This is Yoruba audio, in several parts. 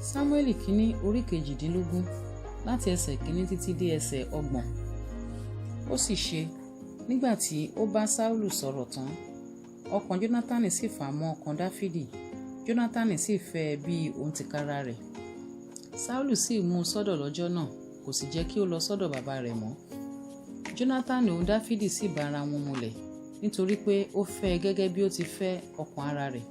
Sámúẹ́lì kínní orí 18 láti ẹsẹ̀ 1 títí dé ẹsẹ̀ 30. Ó sì ṣe nígbà tí ó bá Sáúlù sọ̀rọ̀ tán, ọkàn Jónátánì sì fà mọ́ ọkàn Dáfídì. Jónátánì sì fẹ́ ẹ bí òun tìkára rẹ̀. Sáúlù sì mú un sọ́dọ̀ lọ́jọ́ náà, kò sì jẹ́ kí ó lọ sọ́dọ̀ bàbá rẹ̀ mọ́. Jónátánì òun Dáfídì sì bá ara wọn múlẹ̀, nítorí pé ó fẹ́ ẹ gẹ́gẹ́ bí ó ti fẹ́ ọkàn ara rẹ̀.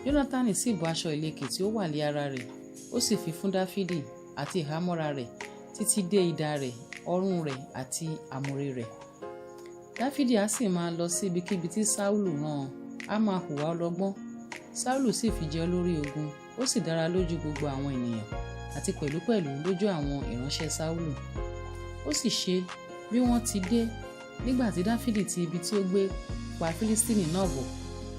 Jónátánì sì bọ́ aṣọ ìlekè tí ó wà lé ara rẹ̀, ó sì fi fún Dáfídì àti ìhámọ́ra rẹ̀ títí dé idà rẹ̀, ọrùn rẹ̀ àti àmùrè rẹ̀. Dáfídì á sì máa lọ sí ibikíbi tí Sáúlù rán, á máa hùwà ọlọ́gbọ́n. Sáúlù sì fi jẹ olórí ogun, ó sì dára lójú gbogbo àwọn ènìyàn àti pẹ̀lúpẹ̀lú lójú àwọn ìránṣẹ́ Sáúlù. Ó sì ṣe bí wọ́n ti dé, nígbà tí Dáfídì ti ibi tí ó gbé pa Fílístínì náà bọ̀,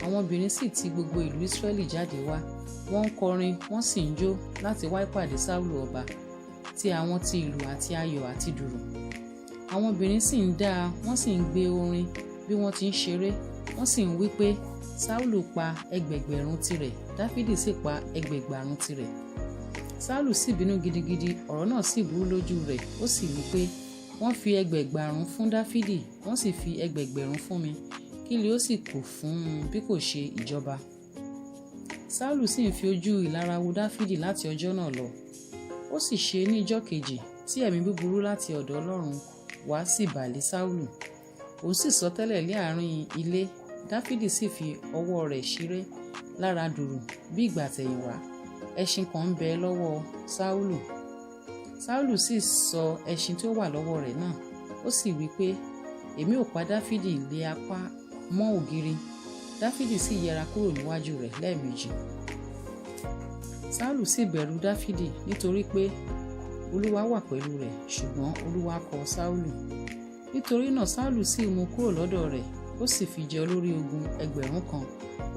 àwọn obìnrin sì ti gbogbo ìlú Ísírẹ́lì jáde wá, wọ́n ń kọrin wọ́n sì ń jó láti wá ìpàdé Sáúlù ọba, ti àwọn ti ìlù àti ayọ̀ àti dùrù. Àwọn obìnrin sì ń dá, wọ́n sì ń gbé orin bí wọ́n ti ń ṣeré, wọ́n sì ń wí pé Sáúlù pa ẹgbẹ̀gbẹ̀rún tirẹ̀, Dáfídì sì pa ẹgbẹ̀gbàrún tirẹ̀. Sáúlù sì bínú gidigidi, ọ̀rọ̀ náà sì burú lójú rẹ̀, ó sì wí pé wọ́n fi ẹgbẹ̀gbàrún fún Dáfídì, wọ́n sì fi ẹgbẹ̀gbẹ̀rún fún mi, kí li ó sì kù fún un bí kò ṣe ìjọba. Sáúlù sì ń fi ojú ìlara wo Dáfídì láti ọjọ́ náà lọ. Ó sì ṣe ní ijọ́ kejì tí ẹ̀mí búburú láti ọ̀dọ̀ Ọlọ́run wá sì bà lé Sáúlù. Òun sì sọtẹ́lẹ̀ ní àárín ilé, Dáfídì sì fi ọwọ́ rẹ̀ ṣíré lára dùrù bí ìgbà tẹ̀yìnwá. Ẹṣin kan ń bẹ lọ́wọ́ Sáúlù. Sáúlù sì sọ ẹṣin tí ó wà lọ́wọ́ rẹ̀ náà, ó sì wí pé èmi ò pa Dáfídì lé apá mọ́ ògiri. Dáfídì sì yẹra kúrò níwájú rẹ̀ lẹ́ẹ̀mejì. Sáúlù sì bẹ̀rù Dáfídì nítorí pé Olúwa wà pẹ̀lú rẹ̀, ṣùgbọ́n Olúwa kọ Sáúlù. Nítorí náà Sáúlù sì mú kúrò lọ́dọ̀ rẹ̀, ó sì fi jẹ olórí ogun 1,000.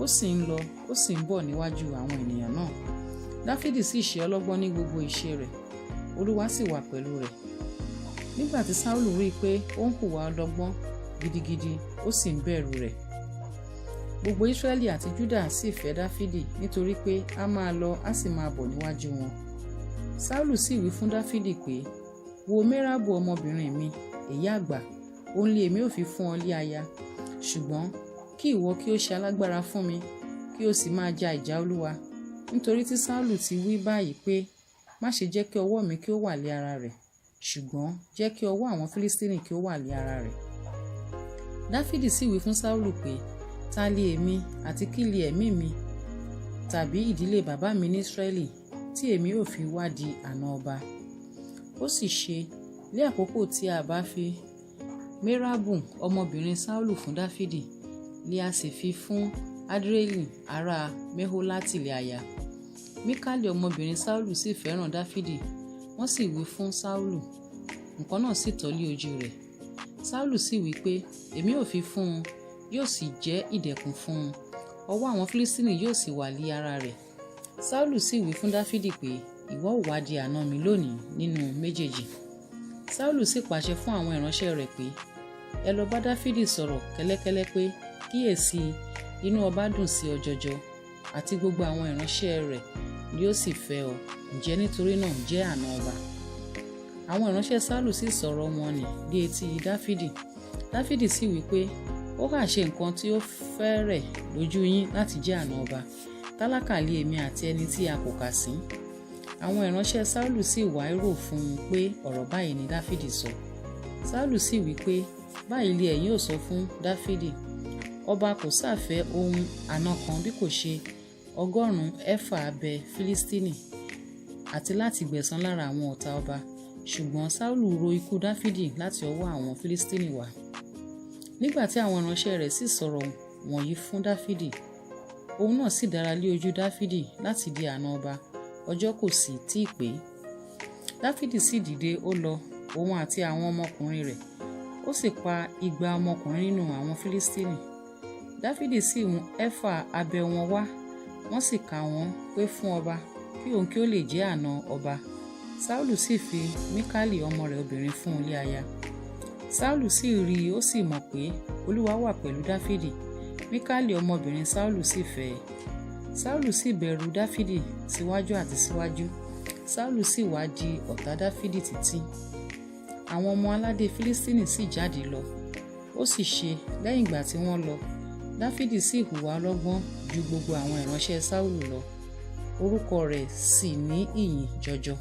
Ó sì ń lọ, ó sì ń bọ̀ níwájú àwọn ènìyàn náà. Dáfídì sì ṣe ọlọ́gbọ́n ní gbogbo iṣẹ́ rẹ̀, Olúwa sì wà pẹ̀lú rẹ̀. Nígbà tí Sáúlù rí i pé ó ń hùwà ọlọ́gbọ́n gidigidi, ó sì ń bẹ̀rù rẹ̀. Gbogbo Ísírẹ́lì àti Júdà sì fẹ́ Dáfídì nítorí pé a máa lọ a sì máa bọ̀ níwájú wọn. Sáúlù sì wí fún Dáfídì pé wo Mérábù ọmọbìnrin mi, èyí àgbà, òun lé èmi ò fi fún ọ lé aya, ṣùgbọ́n kí ìwọ kí ó ṣe alágbára fún mi, kí ó sì máa ja ìjà Olúwa. Nítorí tí Sáúlù ti wí báyìí pé má ṣe jẹ́ kí ọwọ́ mi kí ó wà lé ara rẹ̀, ṣùgbọ́n jẹ́ kí ọwọ́ àwọn Fílístínì kí ó wà lé ara rẹ̀. Dáfídì sì wí fún Sáúlù pé ta li èmi àti kí li ẹ̀mí mi tàbí ìdílé bàbá mi ní Ísírẹ́lì tí èmi ò fi wá di àna ọba. Ó sì ṣe ní àkókò tí a bá fi Mérábù ọmọbìnrin Sáúlù fún Dáfídì, ni a sì fi fún Adrieli ará Meholati lé aya. Míkálì ọmọbìnrin Sáúlù sì fẹ́ràn Dáfídì, wọ́n sì wí fún Sáúlù, nǹkan náà sì tọ́ lé ojú rẹ̀. Sáúlù sì wí pé èmi ò fi fún un, yóò sì jẹ́ ìdẹ̀kùn fún un, ọwọ́ àwọn Fílístínì yóò sì wà lé ara rẹ̀. Sáúlù sì wí fún Dáfídì pé ìwọ ò wá di àna mi lónìí nínú méjèèjì. Sáúlù sì pàṣẹ fún àwọn ìránṣẹ́ rẹ̀ pé ẹ lọ bá Dáfídì sọ̀rọ̀ kẹ́lẹ́kẹ́lẹ́ pé kíyèsí, inú ọba dùn sí ọ jọjọ, àti gbogbo àwọn ìránṣẹ́ rẹ̀ ni ó sì fẹ́ ọ, ǹjẹ́ nítorí náà jẹ́ àna ọba. Àwọn ìránṣẹ́ Sáúlù sì sọ̀rọ̀ wọn nì dé etí Dáfídì. Dáfídì sì wí pé ó kà ṣe nǹkan tí ó fẹ́rẹ̀ lójú yín láti jẹ́ àna ọba, tálákà lé èmi àti ẹni tí a kò kà sí. Àwọn ìránṣẹ́ Sáúlù sì wá rò fún un pé ọ̀rọ̀ báyìí ni Dáfídì sọ. Sáúlù sì wí pé báyìí lé ẹ̀yin ò sọ fún Dáfídì, ọba kò sáfẹ́ ohun àna kan bí kò ṣe 100 efa abẹ Fílístínì àti láti gbẹ̀san lára àwọn ọ̀tá ọba. Ṣùgbọ́n Sáúlù ro ikú Dáfídì láti ọwọ́ àwọn Fílístínì wá. Nígbà tí àwọn ìránṣẹ́ rẹ̀ sì sọ̀rọ̀ wọ̀nyí fún Dáfídì, òun náà sì dára lé ojú Dáfídì láti di àna ọba, ọjọ́ kò sì tíì pé. Dáfídì sì dìde ó lọ, òun àti àwọn ọmọkùnrin rẹ̀, ó sì pa 200 ọmọkùnrin nínú àwọn Fílístínì. Dáfídì sì mú efa abẹ wọn wá, wọ́n sì kà wọ́n pé fún ọba, kí òun kí ó lè jẹ́ àna ọba. Sáúlù sì fi Míkálì ọmọ rẹ̀ obìnrin fún un lé aya. Sáúlù sì rí i, ó sì mọ̀ pé Olúwa wà pẹ̀lú Dáfídì. Míkálì ọmọbìnrin Sáúlù sì fẹ́ ẹ. Sáúlù sì bẹ̀rù Dáfídì síwájú àti síwájú. Sáúlù sì wá di ọ̀tá Dáfídì títí. Àwọn ọmọ aládé Fílístínì sì jáde lọ. Ó sì ṣe lẹ́yìn ìgbà tí wọ́n lọ, Dáfídì sì hùwà ọlọ́gbọ́n ju gbogbo àwọn ìránṣẹ́ Sáúlù lọ. Orúkọ rẹ̀ sì ní ìyìn jọjọ.